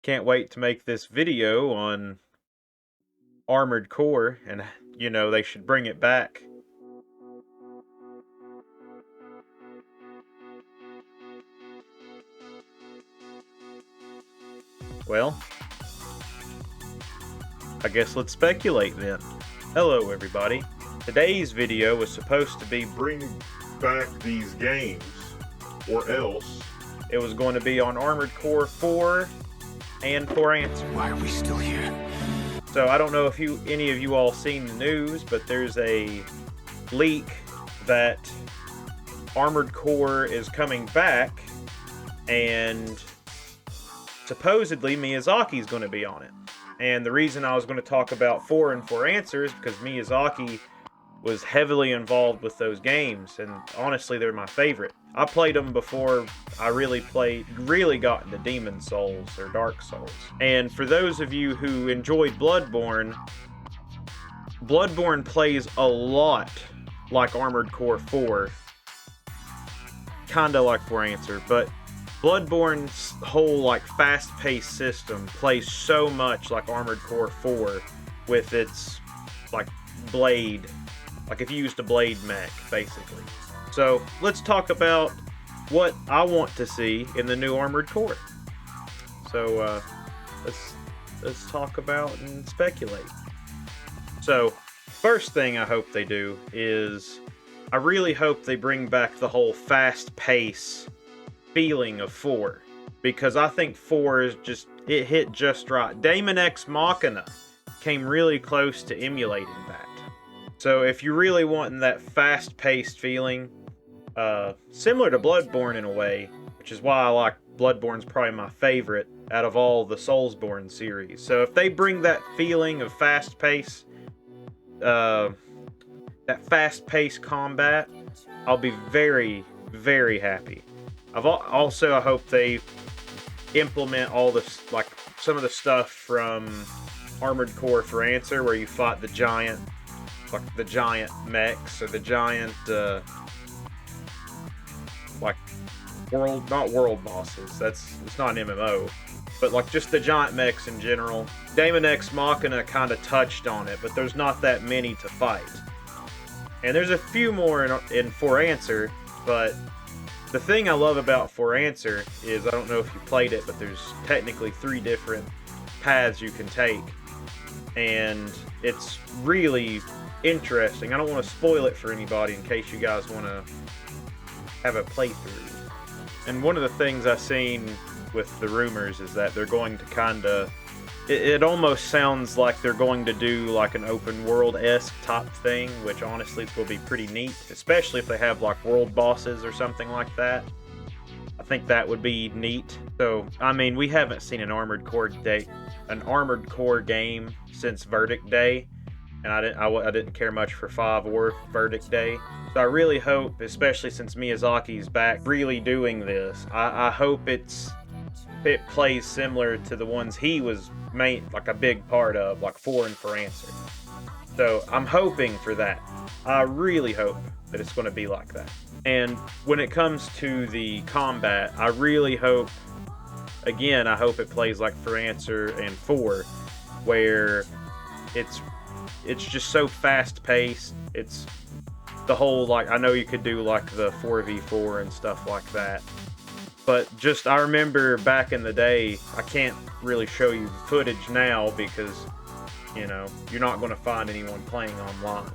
Can't wait to make this video on Armored Core, and you know, they should bring it back. Well, I guess let's speculate then. Hello everybody. Today's video was supposed to be Bring back these games, or else. it was going to be on Armored Core 4 and 4 Answer. Why are we still here? So I don't know if any of you all seen the news, but there's a leak that Armored Core is coming back, and supposedly Miyazaki's going to be on it. And the reason I was going to talk about 4 and 4 Answer is because Miyazaki was heavily involved with those games, and honestly, they're my favorite. I played them before I really got into Demon Souls or Dark Souls. And for those of you who enjoyed Bloodborne plays a lot like Armored Core 4, kinda like 4 Answer, but Bloodborne's whole like fast-paced system plays so much like Armored Core 4 with its like blade, like if you used a blade mech basically. So let's talk about what I want to see in the new Armored Core. So let's talk about and speculate. So first thing I hope they do is I really hope they bring back the whole fast-paced feeling of 4, because I think 4 is just, it hit just right. Daemon X Machina came really close to emulating that. So if you're really wanting that fast-paced feeling, similar to Bloodborne in a way, which is why I like Bloodborne's probably my favorite out of all the Soulsborne series. So if they bring that feeling of fast-paced, that fast-paced combat, I'll be very, very happy. I hope they implement all this, like some of the stuff from Armored Core for Answer, where you fought the giant, like the giant mechs or the giant, like not world bosses. It's not an MMO, but like just the giant mechs in general. Daemon X Machina kind of touched on it, but there's not that many to fight. And there's a few more in 4 Answer, but the thing I love about 4 Answer is, I don't know if you played it, but there's technically 3 different paths you can take. And it's really interesting. I don't want to spoil it for anybody in case you guys want to have a playthrough. And one of the things I've seen with the rumors is that they're going to kind of... It almost sounds like they're going to do like an open world-esque type thing, which honestly will be pretty neat, especially if they have like world bosses or something like that. I think that would be neat. So, I mean, we haven't seen an Armored Core game since Verdict Day, and I didn't care much for 5 or Verdict Day. So I really hope, especially since Miyazaki's back really doing this, I hope it plays similar to the ones he was like a big part of, like 4 and 4 Answer. So I'm hoping for that. I really hope that it's going to be like that. And when it comes to the combat, I really hope, again, I hope it plays like 4 Answer and 4, where it's just so fast paced. It's the whole, like, I know you could do like the 4v4 and stuff like that, but just, I remember back in the day, I can't really show you footage now because, you know, you're not going to find anyone playing online.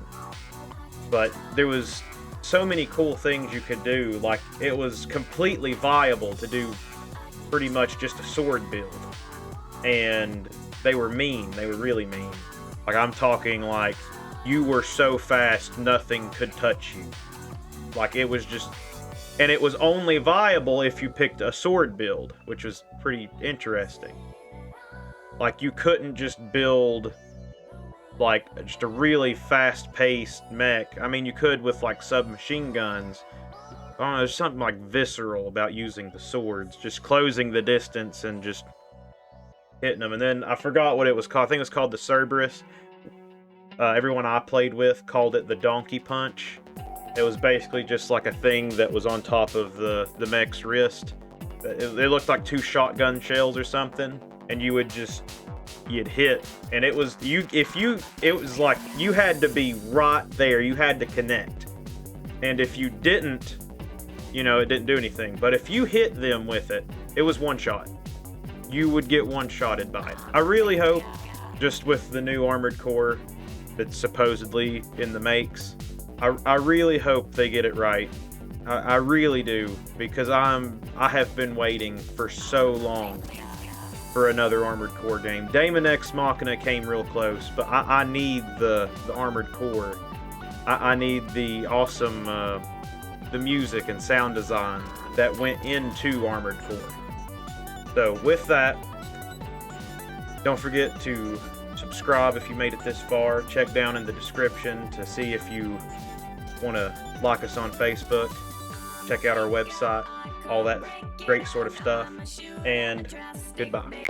But there was so many cool things you could do. Like, it was completely viable to do pretty much just a sword build. And they were mean. They were really mean. Like, I'm talking like, you were so fast, nothing could touch you. Like, it was just... And it was only viable if you picked a sword build, which was pretty interesting. Like, you couldn't just build, like, just a really fast-paced mech. I mean, you could with, like, submachine guns. I don't know, there's something, like, visceral about using the swords. Just closing the distance and just hitting them. And then, I forgot what it was called. I think it was called the Cerberus. Everyone I played with called it the Donkey Punch. It was basically just like a thing that was on top of the mech's wrist. It looked like 2 shotgun shells or something. and you would just, you'd hit, and it was it was like you had to be right there, you had to connect, and if you didn't, you know, it didn't do anything. But if you hit them with it, it was one shot. You would get one-shotted by it. I really hope, just with the new Armored Core that's supposedly in the makes, I really hope they get it right. I really do, because I have been waiting for so long for another Armored Core game. Daemon X Machina came real close, but I need the Armored Core. I need the awesome the music and sound design that went into Armored Core. So with that, don't forget to subscribe if you made it this far. Check down in the description to see if you want to like us on Facebook. Check out our website, all that great sort of stuff. And goodbye.